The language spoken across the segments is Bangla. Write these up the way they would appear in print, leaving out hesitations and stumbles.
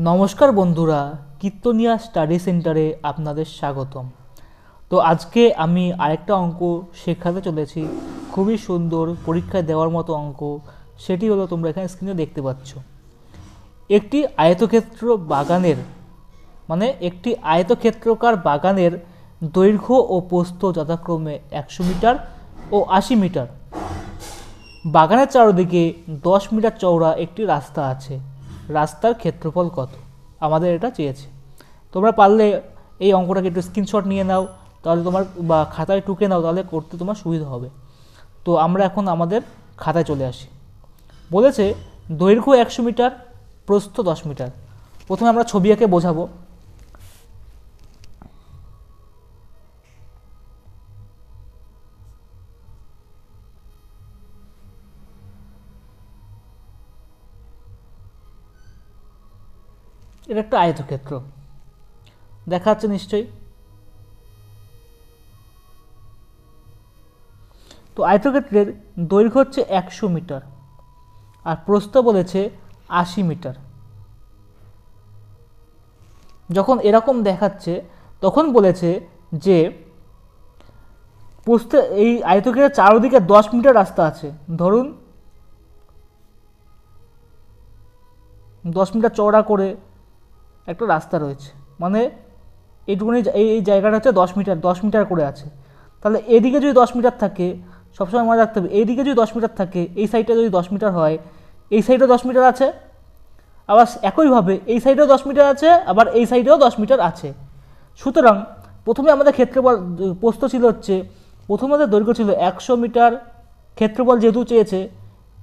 নমস্কার বন্ধুরা, কীর্তনিয়া স্টাডি সেন্টারে আপনাদের স্বাগতম। তো আজকে আমি আরেকটা অঙ্ক শেখাতে চলেছি, খুবই সুন্দর, পরীক্ষায় দেওয়ার মতো অঙ্ক। সেটি হলো তোমরা এখানে স্ক্রিনে দেখতে পাচ্ছ। একটি আয়তক্ষেত্রকার বাগানের দৈর্ঘ্য ও প্রস্থ যথাক্রমে 100 মিটার ও 80 মিটার। বাগানের চারদিকে 10 মিটার চওড়া একটি রাস্তা আছে। রাস্তার ক্ষেত্রফল কত? আমাদের এটা চেয়েছে। তোমরা পারলে এই অঙ্কটাকে একটু স্ক্রিনশট নিয়ে নাও, তাহলে তোমার বা খাতায় টুকে নাও, তাহলে করতে তোমার সুবিধা হবে। তো আমরা এখন আমাদের খাতায় চলে আসি। বলেছে দৈর্ঘ্য 100 মিটার, প্রস্থ 10 মিটার। প্রথমে আমরা ছবি এঁকে বোঝাবো। এটা একটা আয়তক্ষেত্র দেখা যাচ্ছে নিশ্চয়ই। তো আয়তক্ষেত্রের দৈর্ঘ্য হচ্ছে 100 মিটার আর প্রস্থ বলেছে 80 মিটার। যখন এরকম দেখাচ্ছে তখন বলেছে যে প্রস্থ এই আয়তক্ষেত্রের চারদিকে 10 মিটার রাস্তা আছে। ধরুন 10 মিটার চওড়া করে একটা রাস্তা রয়েছে, মানে এইটুকুনি এই জায়গাটা হচ্ছে 10 মিটার করে আছে। তাহলে এদিকে যদি 10 মিটার থাকে, সবসময় মনে রাখতে হবে, এইদিকে যদি 10 মিটার থাকে, এই সাইডটা যদি 10 মিটার হয়, এই সাইডেও 10 মিটার আছে, আবার একইভাবে এই সাইডেও 10 মিটার আছে, আবার এই সাইডেও 10 মিটার আছে। সুতরাং প্রথমে আমাদের ক্ষেত্রফল প্রস্থ ছিল হচ্ছে, প্রথমে আমাদের দৈর্ঘ্য ছিল 100 মিটার, ক্ষেত্রফল যেহেতু চেয়েছে,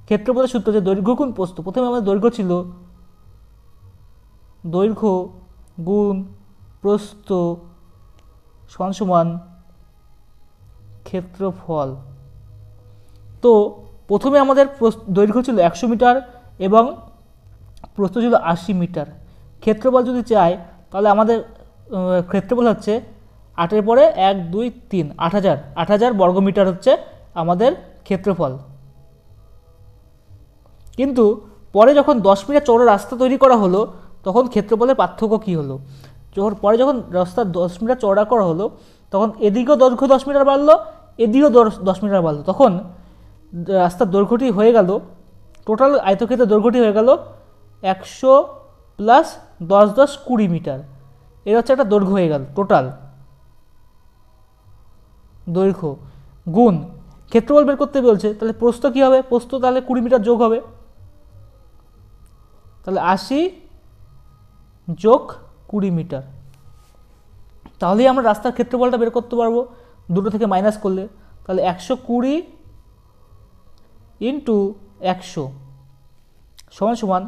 ক্ষেত্রফলের সূত্র হচ্ছে দৈর্ঘ্য গুণ প্রস্থ। প্রথমে আমাদের দৈর্ঘ্য ছিল দৈর্ঘ্য গুণ প্রস্থ সমান ক্ষেত্রফল। তো প্রথমে আমাদের দৈর্ঘ্য ছিল 100 মিটার এবং প্রস্থ ছিল 80 মিটার। ক্ষেত্রফল যদি চাই তাহলে আমাদের ক্ষেত্রফল হচ্ছে 8-এর পরে 1, 2, 3, 8000 বর্গমিটার হচ্ছে আমাদের ক্ষেত্রফল। কিন্তু পরে যখন 10 মিটার চওড়া রাস্তা তৈরি করা হলো, তখন ক্ষেত্রফলের পার্থক্য কী হলো? পরে যখন রাস্তা 10 মিটার চওড়া করা হলো, তখন এদিকেও দৈর্ঘ্য 10 মিটার বাড়লো, এদিকেও 10 মিটার বাড়লো। তখন রাস্তার দৈর্ঘ্যটি হয়ে গেল, টোটাল আয়তক্ষেত্রের দৈর্ঘ্যটি হয়ে গেল 100 প্লাস 10 10 20 মিটার। এর হচ্ছে একটা দৈর্ঘ্য হয়ে গেল। টোটাল দৈর্ঘ্য গুণ ক্ষেত্রফল বের করতে বলছে, তাহলে প্রস্থ কী হবে? প্রস্থ তাহলে 20 মিটার যোগ হবে, তাহলে 80 যোগ 20 মিটার। তাহলেই আমরা রাস্তার ক্ষেত্রফলটা বের করতে পারবো দুটো থেকে মাইনাস করলে। তাহলে 120 ইন্টু 100 সমান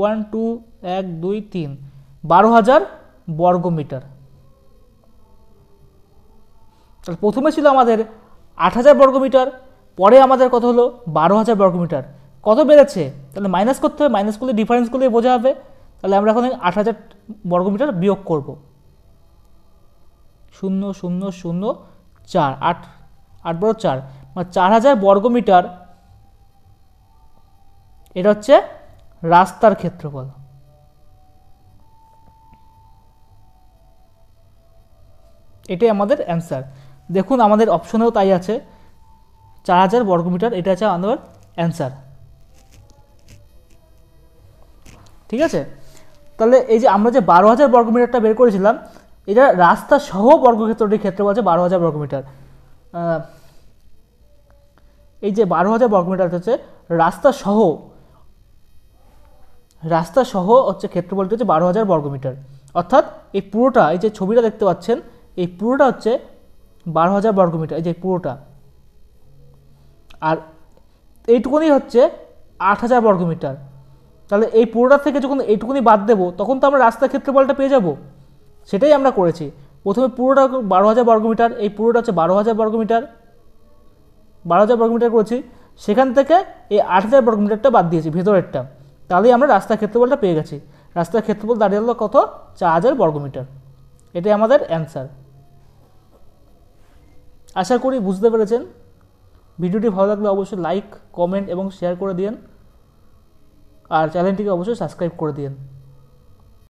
1 2 1 2 3 12,000 বর্গমিটার। তাহলে প্রথমে ছিল আমাদের 8,000 বর্গমিটার, পরে আমাদের কত হলো? 12,000 বর্গমিটার। কত বেড়েছে? তাহলে মাইনাস করতে হবে, মাইনাস করলে ডিফারেন্স করলে বোঝা হবে। তাহলে আমরা এখন 8,000 বর্গমিটার বিয়োগ করব। 0 0 0 4 8 8 বড় 4, মানে 4,000 বর্গমিটার। এটা হচ্ছে রাস্তার ক্ষেত্রফল। এটাই আমাদের অ্যান্সার। দেখুন আমাদের অপশনেও তাই আছে, 4,000 বর্গমিটার। এটা হচ্ছে আমাদের অ্যান্সার। ঠিক আছে, তাহলে এই যে আমরা যে 12,000 বর্গমিটারটা বের করেছিলাম, এটা রাস্তা সহ বর্গক্ষেত্রটির ক্ষেত্রফল আছে 12,000 বর্গমিটার। এই যে 12,000 বর্গমিটার হচ্ছে রাস্তা সহ হচ্ছে ক্ষেত্রফলটি হচ্ছে 12,000 বর্গমিটার। অর্থাৎ এই পুরোটা, এই যে ছবিটা দেখতে পাচ্ছেন, এই পুরোটা হচ্ছে 12,000 বর্গমিটার, এই যে পুরোটা। আর এইটুকুনি হচ্ছে 8,000 বর্গমিটার। তাহলে এই পুরোটা থেকে যখন এইটুকুনি বাদ দেবো, তখন তো আমরা রাস্তার ক্ষেত্রফলটা পেয়ে যাব। সেটাই আমরা করেছি। প্রথমে পুরোটা 12,000 বর্গমিটার, এই পুরোটা হচ্ছে 12,000 বর্গমিটার, 12,000 বর্গমিটার করেছি। সেখান থেকে এই 8,000 বর্গমিটারটা বাদ দিয়েছি, ভেতরেরটা। তাহলেই আমরা রাস্তার ক্ষেত্রফলটা পেয়ে গেছি। রাস্তার ক্ষেত্রফল দাঁড়িয়ে গেল কত? 4,000 বর্গমিটার। এটাই আমাদের অ্যান্সার। আশা করি বুঝতে পেরেছেন। ভিডিওটি ভালো লাগলে অবশ্যই লাইক, কমেন্ট এবং শেয়ার করে দিন, আর চ্যানেলটিকে অবশ্যই সাবস্ক্রাইব করে দিন।